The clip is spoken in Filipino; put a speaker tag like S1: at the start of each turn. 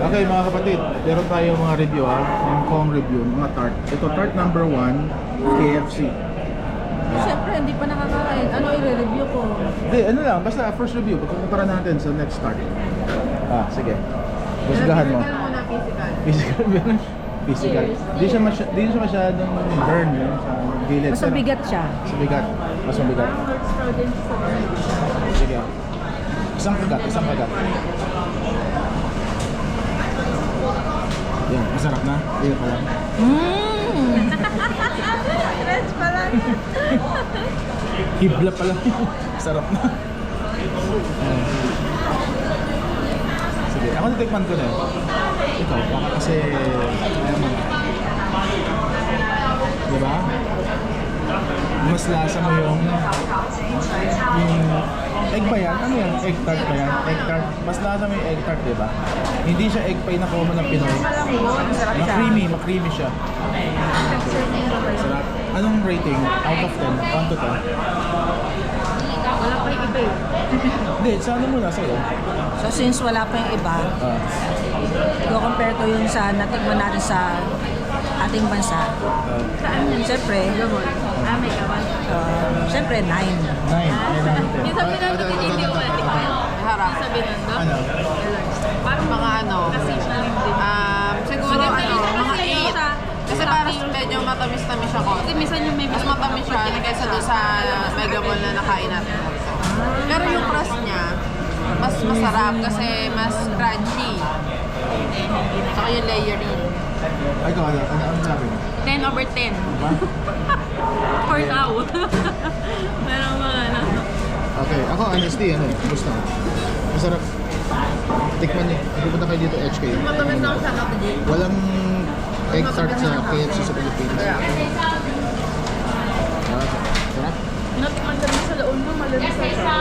S1: Okay mga kapatid, meron tayo mga review ha. Yung Kong review, mga tart. Ito tart number 1, KFC.
S2: Siyempre, hindi pa nakakain. Ano i-review ko?
S1: Hindi, ano lang, basta first review. Pagkukumpara natin sa next tart. Sige. Husgahan mo. Physical ba yun? Physical. Di siya masyadong burn yun sa gilid.
S2: Mas mabigat siya.
S1: Mas mabigat. Mas mabigat. Sige. Isang kagat. Yan, masarap na. Iya pa lang.
S2: Reds pa lang.
S1: Hibla pa lang. Sarap na. Sige, ako natikman ko na. Ikaw, baka kasi diba? Mas lasa mo yung egg ba yan? Ano yan? Egg tart ba yan? Egg tart. Mas lasa mo yung egg tart, diba? Hindi siya egg pie na common ng Pinoy. Makrimi siya. Sarap. Anong rating? Out of 10? 1 to 10?
S2: Wala pa yung iba eh.
S1: Hindi, sa ano muna sa'yo?
S2: So since wala pa yung iba, compare ko yun sa natikman natin sa ating bansa. Siyempre, may kawan. Siyempre, 9.
S1: 9.
S3: Yung sabi na ito, hindi ko natikman.
S4: Harap.
S3: Sabi nun, no?
S1: Ano?
S3: Parang
S4: Mga ano, siguro ano, mga 8. Kasi parang medyo matamis-tamis siya ko.
S3: Kasi minsan yung may
S4: Mas matamis siya kaysa doon sa Mega Mall na nakain natin. Pero yung crust niya, mas masarap kasi mas crunchy. Saka yung layering.
S1: Ay, ikaw, ano sabi mo?
S3: 10 over 10.
S1: Diba?
S3: For now. Pero mga ano.
S1: Okay, ako honesty, gusto ko. Masarap. Tikman niyo. Pupunta kayo dito, HK.
S4: Matamis na ako sa kapatid.
S1: Walang egg tart sa KFC sa Pilipinas. Sarap.
S3: Natikman kami sa laon mo, malalim sa